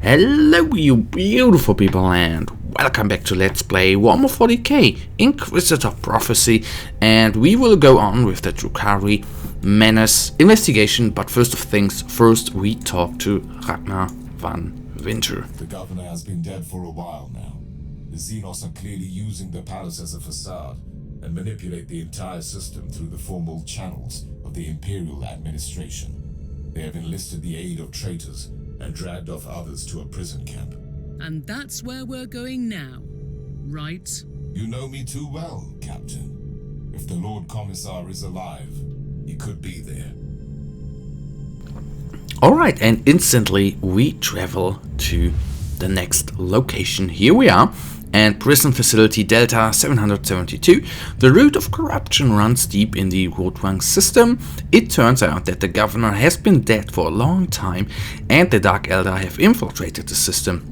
Hello you beautiful people and welcome back to Let's Play Warhammer 40k Inquisitor Prophecy, and we will go on with the Drukhari Menace investigation, but first we talk to Ragnar van Winter. The governor has been dead for a while now. The Xenos are clearly using the palace as a facade and manipulate the entire system through the formal channels of the Imperial administration. They have enlisted the aid of traitors and dragged off others to a prison camp. And that's where we're going now, right? You know me too well, Captain. If the Lord Commissar is alive, he could be there. Alright, and instantly we travel to the next location. Here we are, and prison facility Delta-772. The root of corruption runs deep in the Rotwang system. It turns out that the governor has been dead for a long time, and the Dark Eldar have infiltrated the system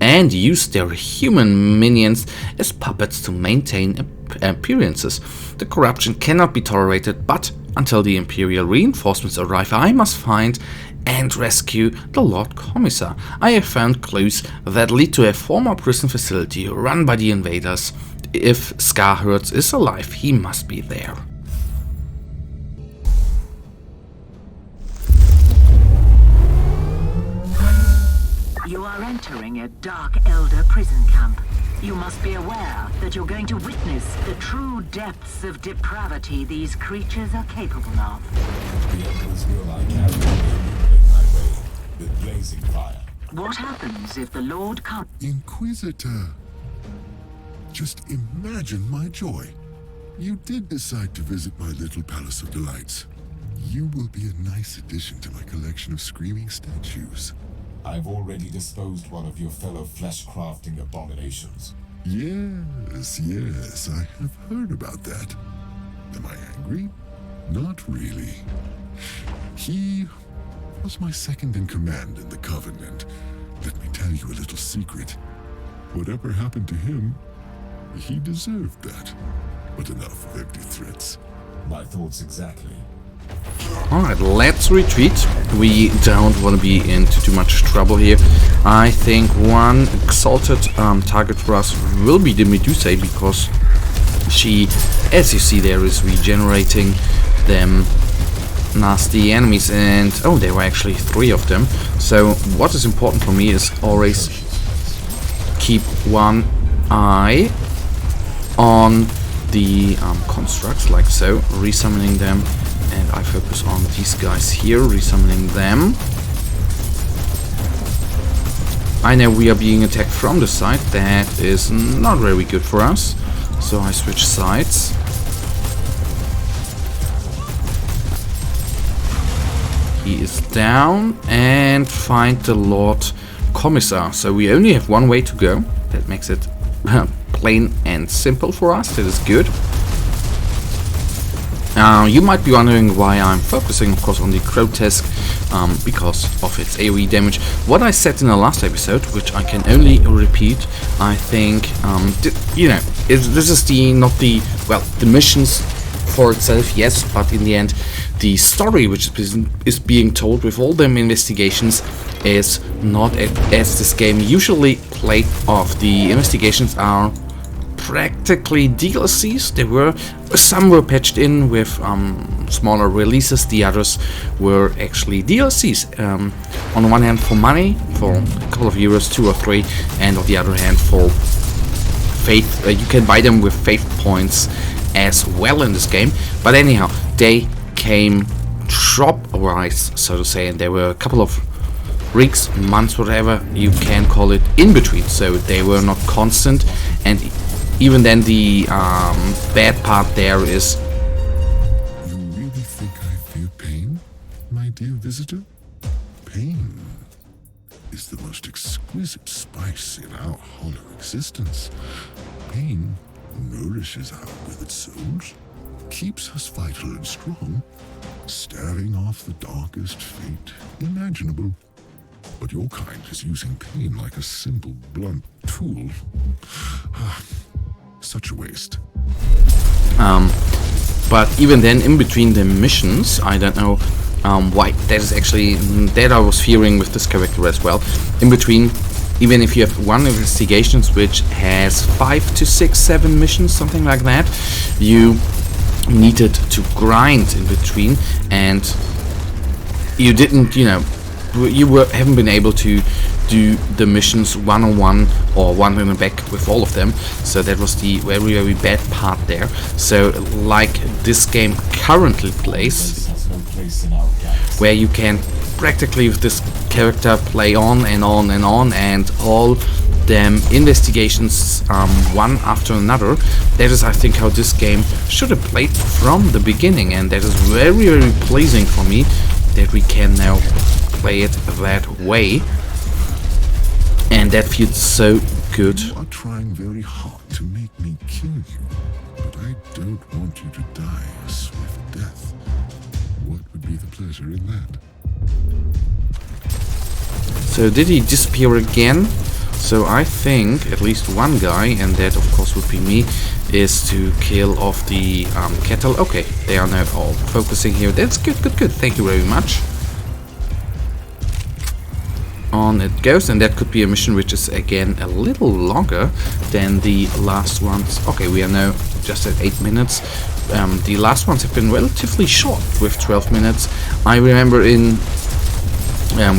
and used their human minions as puppets to maintain appearances. The corruption cannot be tolerated, but until the Imperial reinforcements arrive, I must find and rescue the Lord Commissar. I have found clues that lead to a former prison facility run by the invaders. If Scarhertz is alive, he must be there. You are entering a Dark Elder prison camp. You must be aware that you're going to witness the true depths of depravity these creatures are capable of. The Emperor's will I carry in my way with blazing fire. What happens if the Lord comes? Inquisitor! Just imagine my joy. You did decide to visit my little Palace of Delights. You will be a nice addition to my collection of screaming statues. I've already disposed one of your fellow flesh-crafting abominations. Yes, I have heard about that. Am I angry? Not really. He was my second in command in the Covenant. Let me tell you a little secret. Whatever happened to him, he deserved that. But enough of empty threats. My thoughts exactly. Alright, let's retreat. We don't want to be into too much trouble here. I think one exalted target for us will be the Medusa, because she, as you see there, is regenerating them nasty enemies, and oh, there were actually 3 of them. So what is important for me is always keep one eye on the constructs, like so, resummoning them. And I focus on these guys here, resummoning them. I know we are being attacked from the side. That is not very good for us. So I switch sides. He is down, and find the Lord Commissar. So we only have one way to go. That makes it plain and simple for us. That is good. You might be wondering why I'm focusing, of course, on the grotesque, because of its AoE damage. What I said in the last episode, which I can only repeat, I think, this is the missions for itself, yes, but in the end, the story which is being told with all them investigations is not as this game usually played off. The investigations are practically DLCs. Some were patched in with smaller releases. The others were actually DLCs. On the one hand for money, for a couple of euros, 2 or 3, and on the other hand for faith. You can buy them with faith points as well in this game. But anyhow, they came drop-wise, so to say, and there were a couple of weeks, months, whatever you can call it, in between. So they were not constant, and even then, the bad part there is... You really think I feel pain, my dear visitor? Pain is the most exquisite spice in our hollow existence. Pain nourishes our withered souls, keeps us vital and strong, staring off the darkest fate imaginable. But your kind is using pain like a simple, blunt tool. Such a waste. But even then, in between the missions, I don't know why that is actually that I was fearing with this character as well. In between, even if you have one investigations which has 5 to 6, 7 missions, something like that, you needed to grind in between, and you didn't, you know, haven't been able to do the missions one-on-one or one in the back with all of them. So that was the very, very bad part there. So like this game currently plays, where you can practically with this character play on and on and on, and all them investigations one after another. That is, I think, how this game should have played from the beginning, and that is very, very pleasing for me that we can now play it that way, and that feels so good. You are trying very hard to make me kill you, but I don't want you to die a swift death. What would be the pleasure in that? So did he disappear again? So I think at least one guy, and that of course would be me, is to kill off the cattle. Okay, they are now all focusing here. That's good, good, good. Thank you very much. On it goes, and that could be a mission which is again a little longer than the last ones. Okay, we are now just at 8 minutes. The last ones have been relatively short with 12 minutes. I remember in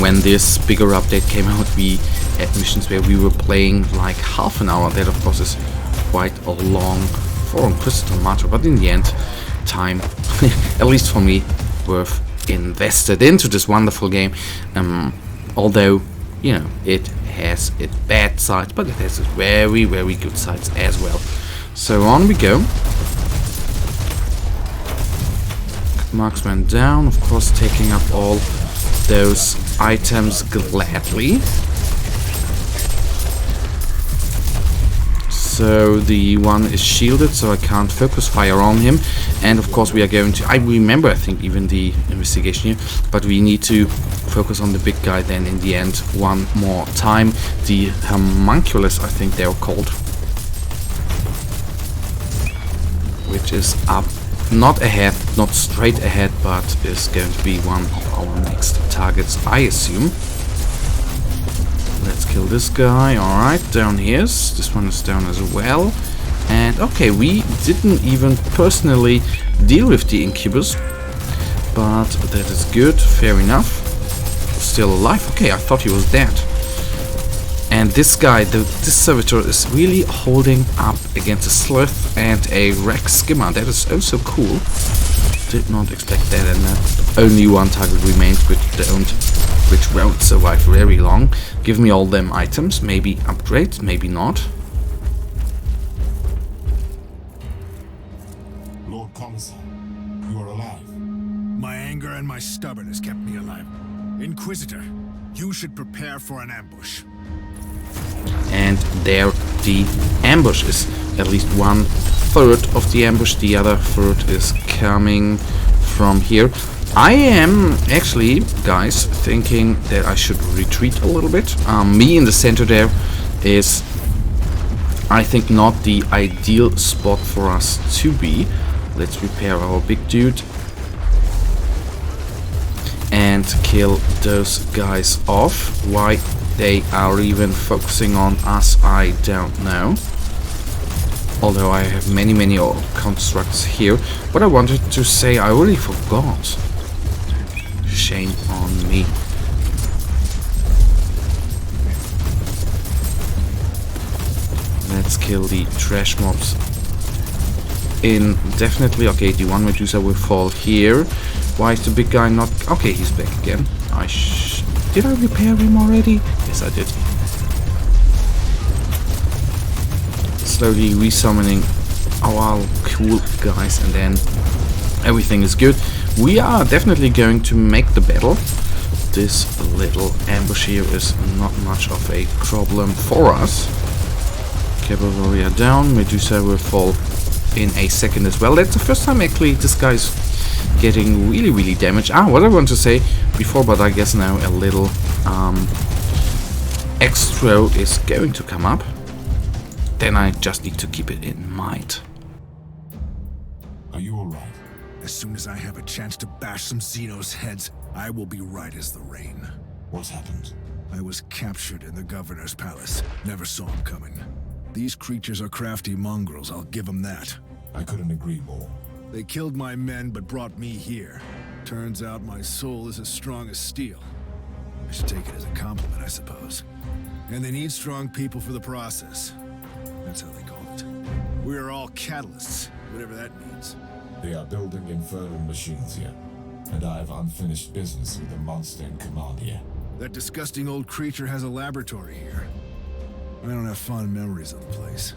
when this bigger update came out, we had missions where we were playing like half an hour. That of course is quite a long for Inquisitor matter, but in the end, time, at least for me, worth invested into this wonderful game. Although, you know, it has its bad sides, but it has its very, very good sides as well. So on we go. Marksman down, of course, taking up all those items gladly. So the one is shielded, so I can't focus fire on him. And of course we are going to, I remember I think even the investigation here, but we need to focus on the big guy then in the end one more time. The homunculus, I think they are called, which is up, not ahead, not straight ahead, but is going to be one of our next targets, I assume. Let's kill this guy. Alright, down here. This one is down as well. And okay, we didn't even personally deal with the incubus, but that is good, fair enough. Still alive. Okay, I thought he was dead. And this guy, this servitor, is really holding up against a Sleuth and a Rex Skimmer. That is also cool. Did not expect that, and only one target remains, which won't survive very long. Give me all them items, maybe upgrade, maybe not. Lord Commissar, you are alive. My anger and my stubbornness kept me alive. Inquisitor, you should prepare for an ambush. And there the ambush is. At least 1/3 of the ambush, the other third is coming from here. I am actually, guys, thinking that I should retreat a little bit. Me in the center there is, I think, not the ideal spot for us to be. Let's repair our big dude and kill those guys off. Why they are even focusing on us, I don't know. Although I have many constructs here. What I wanted to say, I already forgot. Shame on me. Let's kill the trash mobs indefinitely. Okay, the one Medusa will fall here. Why is the big guy not... Okay, he's back again. Did I repair him already? Yes, I did. Slowly resummoning our cool guys, and then everything is good. We are definitely going to make the battle. This little ambush here is not much of a problem for us. Cable warrior down. Medusa will fall in a second as well. That's the first time actually this guy's getting really damaged. What I want to say before, but I guess now a little extra is going to come up. Then I just need to keep it in mind. Are you alright? As soon as I have a chance to bash some Xenos' heads, I will be right as the rain. What's happened? I was captured in the governor's palace. Never saw him coming. These creatures are crafty mongrels, I'll give them that. I couldn't agree more. They killed my men but brought me here. Turns out my soul is as strong as steel. I should take it as a compliment, I suppose. And they need strong people for the process. That's how they call it. We are all catalysts, whatever that means. They are building infernal machines here, and I have unfinished business with the monster in command here. That disgusting old creature has a laboratory here. I don't have fond memories of the place.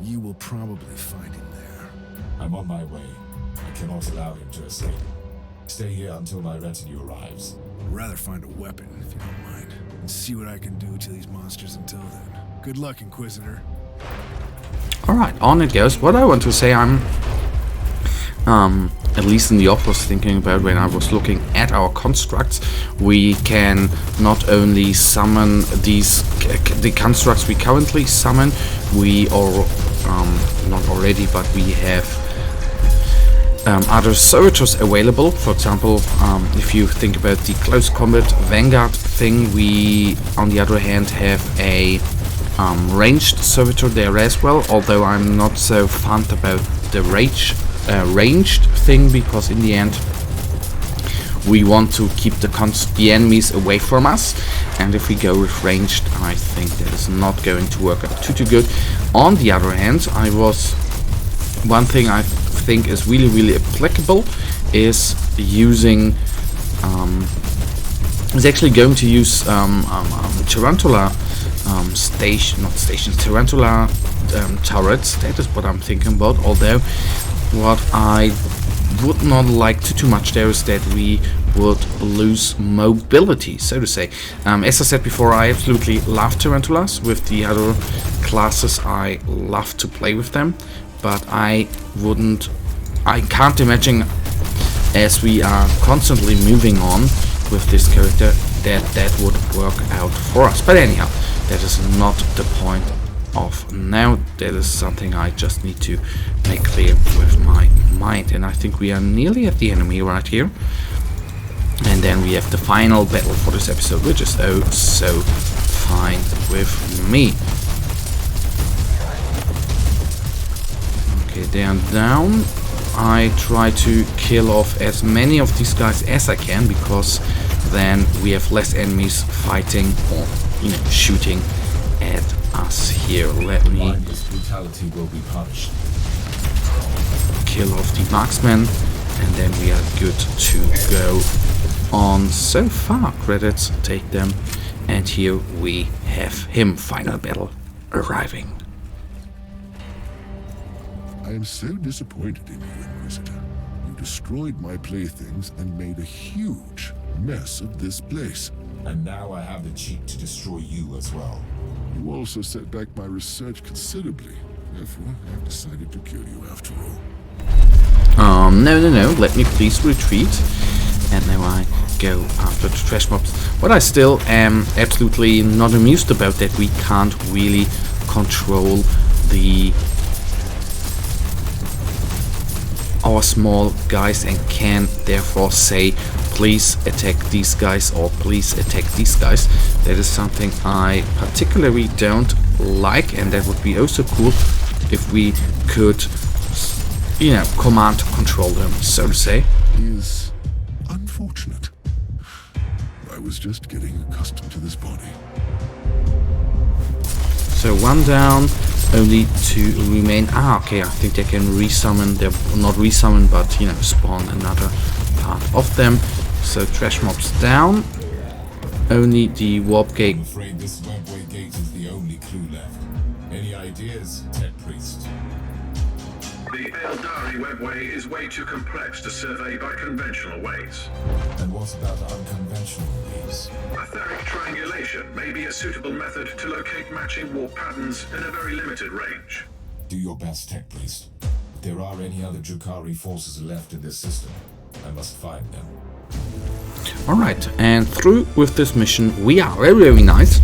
You will probably find him there. I'm on my way. I cannot allow him to escape. Stay here until my retinue arrives. I'd rather find a weapon, if you don't mind, and see what I can do to these monsters until then. Good luck, Inquisitor. Alright, on it goes. What I want to say, I'm at least in the op was thinking about when I was looking at our constructs, we can not only summon these the constructs we currently summon, we are not already, but we have other servitors available. For example, if you think about the close combat vanguard thing, we on the other hand have a ranged servitor there as well, although I'm not so fond about the ranged thing, because in the end we want to keep the enemies away from us, and if we go with ranged, I think that is not going to work out too good. On the other hand, one thing I think is really applicable is using is actually going to use tarantula tarantula turrets. That is what I'm thinking about, although what I would not like too much there is that we would lose mobility, so to say. As I said before, I absolutely love tarantulas. With the other classes, I love to play with them, but I can't imagine, as we are constantly moving on with this character, that would work out for us. But anyhow, that is not the point of now. That is something I just need to make clear with my mind, and I think we are nearly at the enemy right here, and then we have the final battle for this episode, which is oh so fine with me. Okay, they are down. I try to kill off as many of these guys as I can, because then we have less enemies fighting or shooting at us here. Let me Mindless brutality will be punished. kill off the marksman, and then we are good to go on. So far, credits, take them, and here we have him. Final battle arriving. I am so disappointed in you, Inquisitor. You destroyed my playthings and made a huge mess of this place. And now I have the cheek to destroy you as well. You also set back my research considerably. Therefore, I have decided to kill you after all. No, let me please retreat. And now I go after the trash mobs. What I still am absolutely not amused about, that we can't really control our small guys, and can therefore say, please attack these guys, or please attack these guys. That is something I particularly don't like, and that would be also cool if we could, command control them, so to say. Is unfortunate. I was just getting accustomed to this body. So one down, only two remain. Okay, I think they can resummon. They're not resummon, but spawn another part of them. So trash mobs down. Only the warp gate. I'm afraid this webway gate is the only clue left. Any ideas, Tech Priest? The Eldari webway is way too complex to survey by conventional ways. And what about unconventional ways? Etheric triangulation may be a suitable method to locate matching warp patterns in a very limited range. Do your best, Tech Priest. If there are any other Drukhari forces left in this system, I must find them. Alright, and through with this mission we are very nice.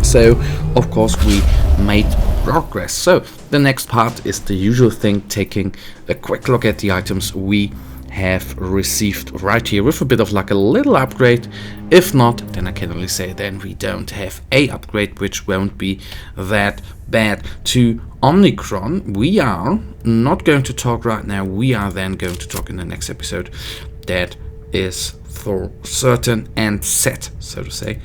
So, of course, we made progress. So, the next part is the usual thing, taking a quick look at the items we have received right here with a bit of luck a little upgrade. If not, then I can only say then we don't have a upgrade, which won't be that bad. To Omnicron, we are not going to talk right now. We are then going to talk in the next episode. That is for certain and set, so to say.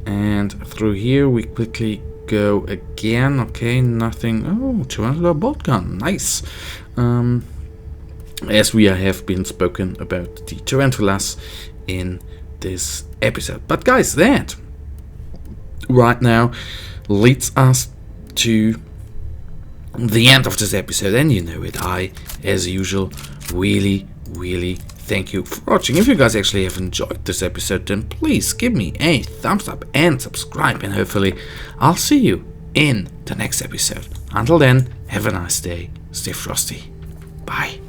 And through here we quickly go again. Okay, nothing. Oh, $200 bolt gun, nice. As we have been spoken about the tarantulas in this episode. But guys, that right now leads us to the end of this episode, and you know it. I, as usual, really thank you for watching. If you guys actually have enjoyed this episode, then please give me a thumbs up and subscribe, and hopefully I'll see you in the next episode. Until then, have a nice day, stay frosty, bye.